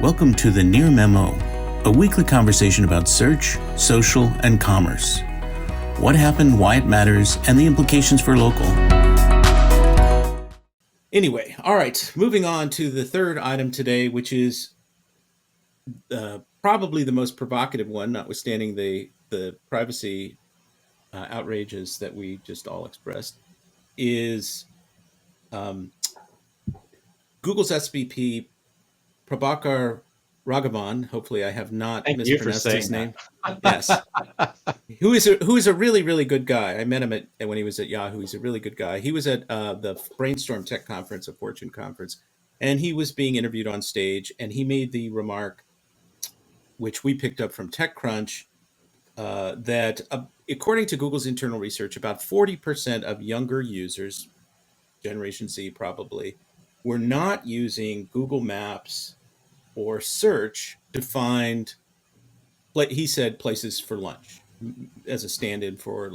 Welcome to the Near Memo, a weekly conversation about search, social, and commerce. What happened, why it matters, and the implications for local. Anyway, all right, moving on to the third item today, which is probably the most provocative one, notwithstanding the privacy outrages that we just all expressed, is Google's SVP Prabhakar Raghavan. Hopefully, I have not Thank you for mispronounced saying his name. that. Yes, who is a really really good guy. I met him when he was at Yahoo. He's a really good guy. He was at the Brainstorm Tech Conference, a Fortune conference, and he was being interviewed on stage, and he made the remark, which we picked up from TechCrunch, that according to Google's internal research, about 40% of younger users, Generation Z probably, were not using Google Maps or search to find, he said, places for lunch as a stand-in for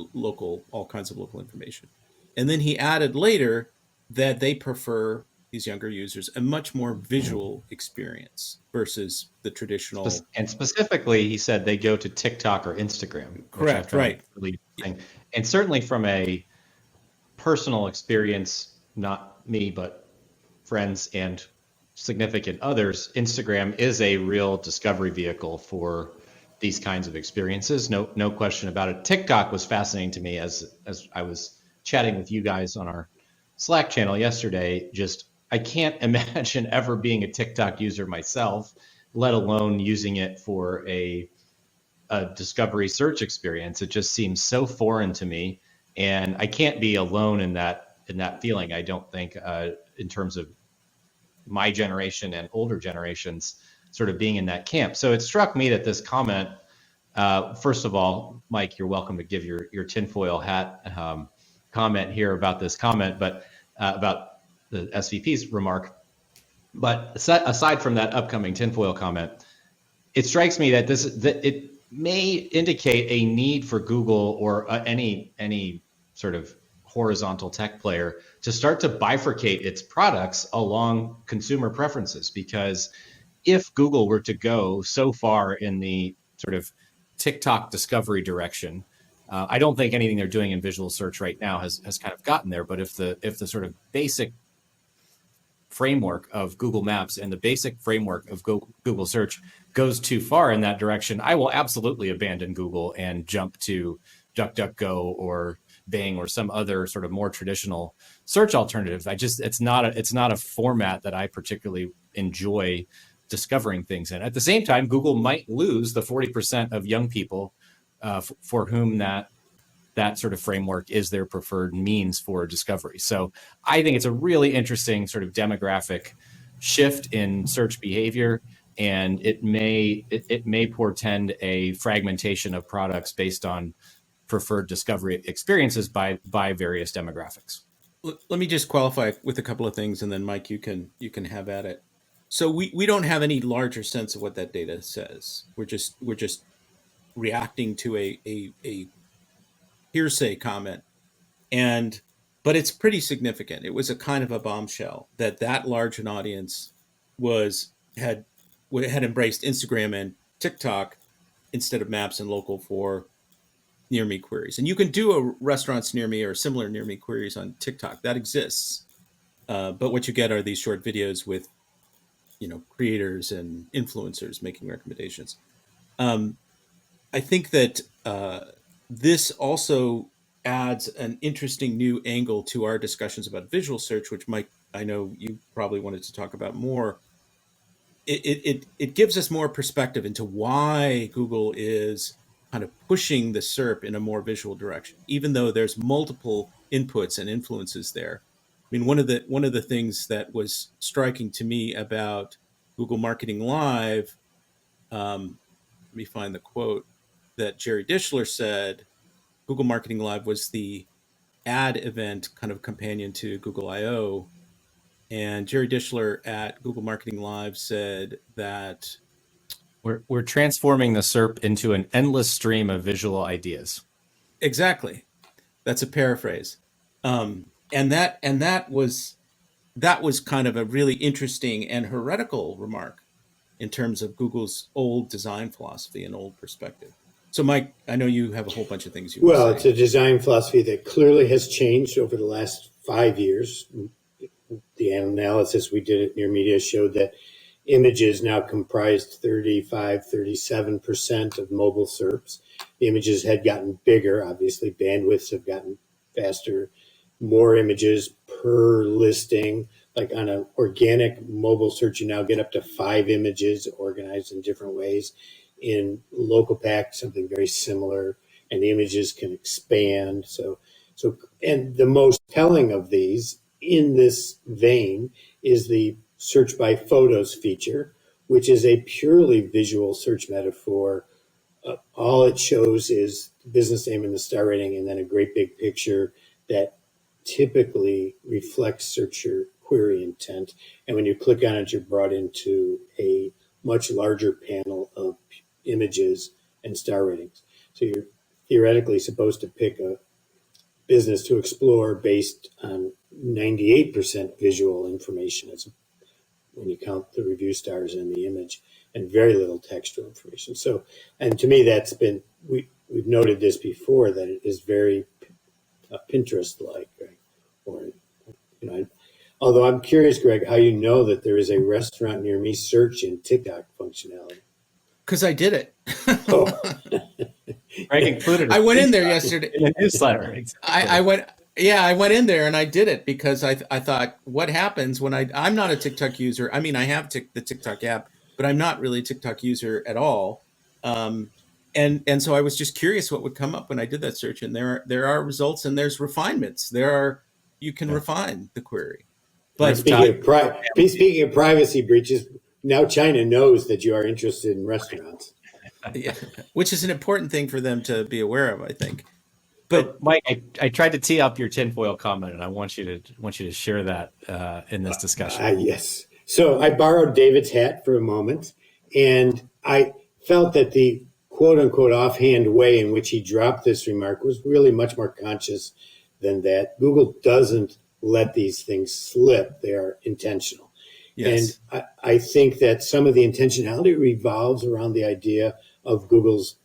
all kinds of local information. And then he added later that they prefer, these younger users, a much more visual experience versus the traditional. And specifically, he said they go to TikTok or Instagram, which I Correct, found right. really interesting. And certainly from a personal experience, not me, but friends and significant others, Instagram is a real discovery vehicle for these kinds of experiences. No question about it. TikTok was fascinating to me as I was chatting with you guys on our Slack channel yesterday. Just I can't imagine ever being a TikTok user myself, let alone using it for a discovery search experience. It just seems so foreign to me, and I can't be alone in that feeling. I don't think in terms of my generation and older generations sort of being in that camp. So it struck me that this comment, first of all, Mike, you're welcome to give your tinfoil hat comment here about this comment, but about the SVP's remark. But aside from that upcoming tinfoil comment, it strikes me that it may indicate a need for Google or any sort of horizontal tech player to start to bifurcate its products along consumer preferences. Because if Google were to go so far in the sort of TikTok discovery direction, I don't think anything they're doing in visual search right now has kind of gotten there. But if the sort of basic framework of Google Maps and the basic framework of Google search goes too far in that direction, I will absolutely abandon Google and jump to DuckDuckGo or Bing or some other sort of more traditional search alternative. It's not a format that I particularly enjoy discovering things in. At the same time, Google might lose the 40% of young people for whom that sort of framework is their preferred means for discovery. So I think it's a really interesting sort of demographic shift in search behavior, and it may portend a fragmentation of products based on preferred discovery experiences by various demographics. Let me just qualify with a couple of things, and then Mike, you can have at it. So we don't have any larger sense of what that data says. We're just reacting to a hearsay comment, but it's pretty significant. It was a kind of a bombshell that large an audience had embraced Instagram and TikTok instead of Maps and Local for near me queries. And you can do a restaurants near me or similar near me queries on TikTok. That exists. But what you get are these short videos with, creators and influencers making recommendations. I think that this also adds an interesting new angle to our discussions about visual search, which, Mike, I know you probably wanted to talk about more. It gives us more perspective into why Google is kind of pushing the SERP in a more visual direction, even though there's multiple inputs and influences there. I mean, one of the things that was striking to me about Google Marketing Live, let me find the quote that Jerry Dishler said. Google Marketing Live was the ad event kind of companion to Google I/O. And Jerry Dishler at Google Marketing Live said that we're transforming the SERP into an endless stream of visual ideas. Exactly. That's a paraphrase. And that was kind of a really interesting and heretical remark, in terms of Google's old design philosophy and old perspective. So, Mike, I know you have a whole bunch of things you want to Well, it's say. a design philosophy that clearly has changed over the last 5 years. The analysis we did at Near Media showed that images now comprised 35, 37% of mobile SERPs. The images had gotten bigger. Obviously, bandwidths have gotten faster, more images per listing. Like on an organic mobile search, you now get up to 5 images organized in different ways. In local pack, something very similar, and the images can expand. And the most telling of these in this vein is the search by photos feature, which is a purely visual search metaphor. All it shows is the business name and the star rating, and then a great big picture that typically reflects searcher query intent. And when you click on it, you're brought into a much larger panel of images and star ratings. So you're theoretically supposed to pick a business to explore based on 98% visual information as when you count the review stars and the image, and very little textual information. So, and to me, that's been, we've noted this before, that it is very Pinterest-like, right? Or, you know, although I'm curious, Greg, how you know that there is a restaurant near me search in TikTok functionality. Because I did it. Oh, Greg included I went in there screenshot yesterday. in the newsletter. I went, yeah, I went in there and I did it because I thought, what happens when I'm not a TikTok user. I mean, I have the TikTok app, but I'm not really a TikTok user at all. Um, and so I was just curious what would come up when I did that search. And there are results and there's refinements. You can Yeah. refine the query. and But speaking of privacy breaches, now China knows that you are interested in restaurants. yeah, which is an important thing for them to be aware of, I think. So, But Mike, I tried to tee up your tinfoil comment, and I want you to share that in this discussion. Yes. So I borrowed David's hat for a moment, and I felt that the quote unquote offhand way in which he dropped this remark was really much more conscious than that. Google doesn't let these things slip, they are intentional. And yes, I think that some of the intentionality revolves around the idea of Google's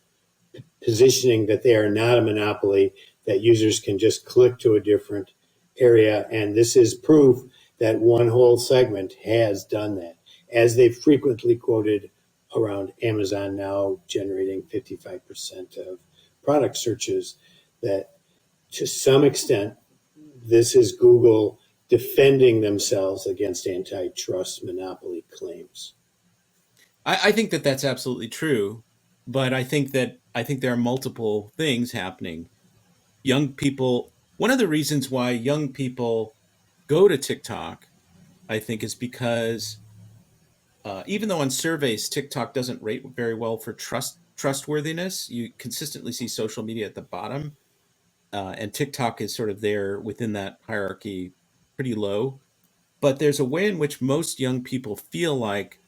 positioning that they are not a monopoly, that users can just click to a different area. And this is proof that one whole segment has done that, as they've frequently quoted around Amazon now generating 55% of product searches, that to some extent, this is Google defending themselves against antitrust monopoly claims. I think that that's absolutely true. But I think there are multiple things happening. Young people. One of the reasons why young people go to TikTok, I think, is because even though on surveys TikTok doesn't rate very well for trustworthiness, you consistently see social media at the bottom, and TikTok is sort of there within that hierarchy, pretty low. But there's a way in which most young people feel like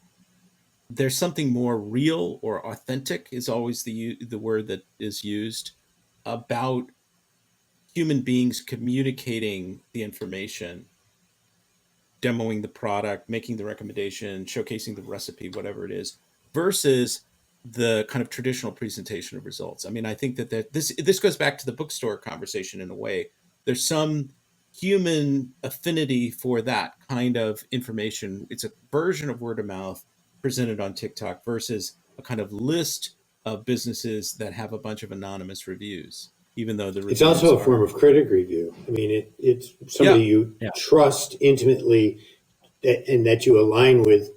there's something more real or authentic is always the word that is used about human beings communicating the information, demoing the product, making the recommendation, showcasing the recipe, whatever it is, versus the kind of traditional presentation of results. I mean, I think that this goes back to the bookstore conversation in a way. There's some human affinity for that kind of information. It's a version of word of mouth presented on TikTok versus a kind of list of businesses that have a bunch of anonymous reviews, even though the It's reviews also a are, form of critic review. I mean, it's somebody yeah, you Yeah. trust intimately and that you align with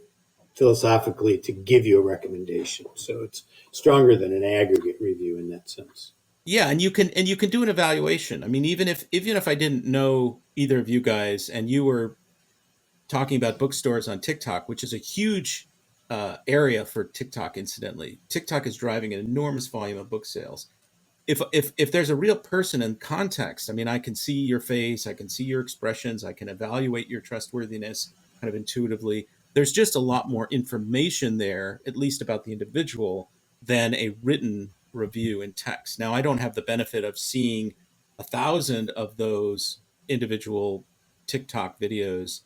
philosophically to give you a recommendation. So it's stronger than an aggregate review in that sense. yeah, and you can do an evaluation. I mean, even if I didn't know either of you guys, and you were talking about bookstores on TikTok, which is a huge area for TikTok. Incidentally, TikTok is driving an enormous volume of book sales. If there's a real person in context, I mean, I can see your face, I can see your expressions, I can evaluate your trustworthiness kind of intuitively. There's just a lot more information there, at least about the individual, than a written review in text. Now, I don't have the benefit of seeing 1,000 of those individual TikTok videos,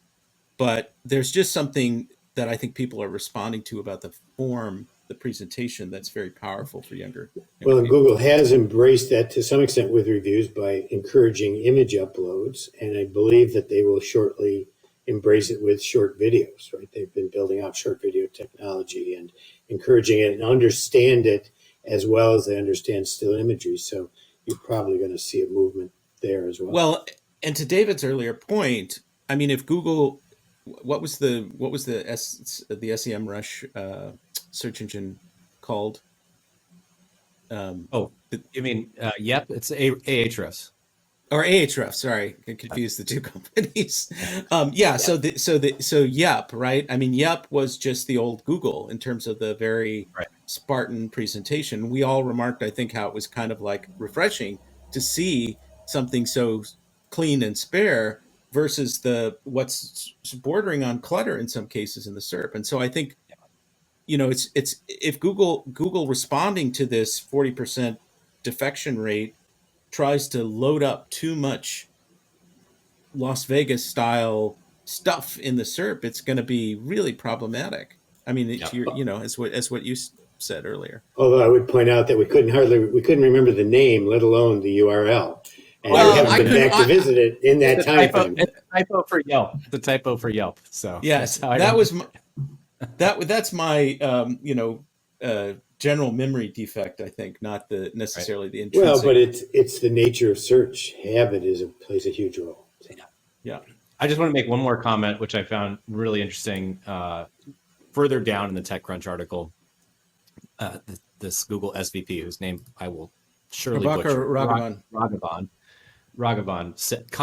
but there's just something. that I think people are responding to about the form, the presentation, that's very powerful for younger Well, and people. Google has embraced that to some extent with reviews by encouraging image uploads, and I believe that they will shortly embrace it with short videos, right? They've been building out short video technology and encouraging it and understand it as well as they understand still imagery. So you're probably going to see a movement there as well. Well, and to David's earlier point, I mean, if Google, what was the SEM Rush search engine called? Oh, you mean, yep, it's Ahrefs. Or Ahrefs, sorry, I confused the two companies. So Yep, right? I mean, Yep was just the old Google in terms of the very Right. Spartan presentation. We all remarked, I think, how it was kind of like refreshing to see something so clean and spare versus the what's bordering on clutter in some cases in the SERP. And so I think, it's if Google responding to this 40% defection rate tries to load up too much Las Vegas style stuff in the SERP, it's going to be really problematic. I mean, Yeah. to your, as what you said earlier. Although I would point out that we couldn't remember the name, let alone the URL. And Well, we haven't been back to visit it in that time frame. It's a typo for Yelp. It's a typo for Yelp. So Yes, that's my general memory defect. I think not necessarily the intrinsic. Well, but it's the nature of search. Habit plays a huge role. Yeah. I just want to make one more comment, which I found really interesting. Further down in the TechCrunch article, this Google SVP, whose name I will surely butcher, Raghavan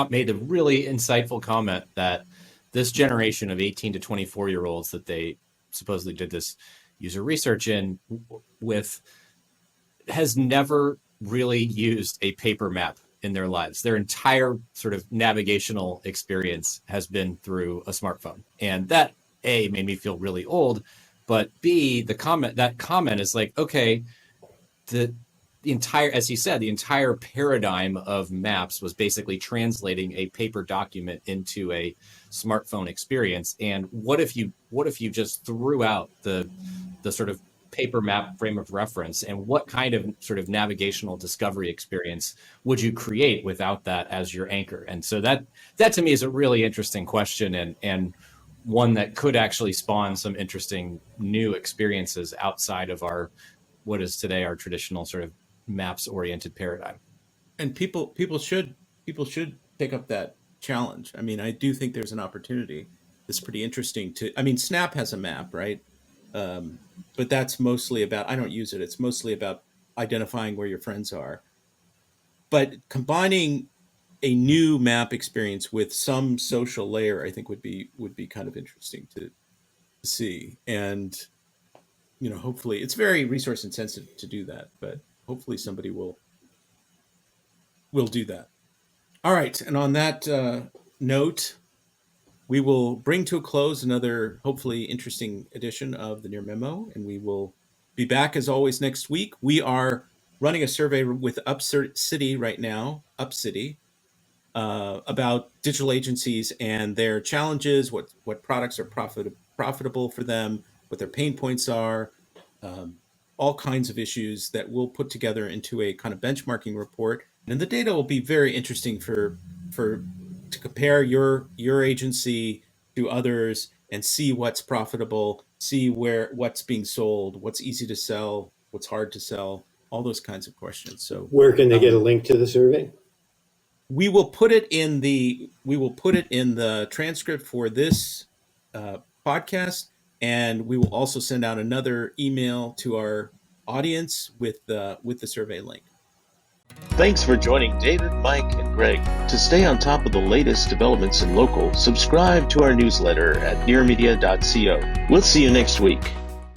made a really insightful comment that this generation of 18 to 24-year-olds that they supposedly did this user research with has never really used a paper map in their lives. Their entire sort of navigational experience has been through a smartphone. And that, A, made me feel really old, but B, that comment is like, okay, the entire, as he said, the entire paradigm of maps was basically translating a paper document into a smartphone experience. And what if you just threw out the sort of paper map frame of reference, and what kind of sort of navigational discovery experience would you create without that as your anchor? And so that to me is a really interesting question, and one that could actually spawn some interesting new experiences outside of what is today our traditional sort of maps oriented paradigm. And people should pick up that challenge. I mean, I do think there's an opportunity that's pretty interesting Snap has a map, right? But that's mostly about, I don't use it. It's mostly about identifying where your friends are. But combining a new map experience with some social layer, I think would be kind of interesting to see. And, hopefully it's very resource intensive to do that, but hopefully somebody will do that. All right. And on that note, we will bring to a close another hopefully interesting edition of the Near Memo, and we will be back as always next week. We are running a survey with UpCity right now, UpCity, about digital agencies and their challenges, what products are profitable for them, what their pain points are, all kinds of issues that we'll put together into a kind of benchmarking report. And the data will be very interesting to compare your agency to others and see what's profitable, see what's being sold, what's easy to sell, what's hard to sell, all those kinds of questions. So where can they get a link to the survey? We will put it in the transcript for this podcast, and we will also send out another email to our audience with the survey link. Thanks for joining David, Mike, and Greg. To stay on top of the latest developments in local, subscribe to our newsletter at nearmedia.co. We'll see you next week.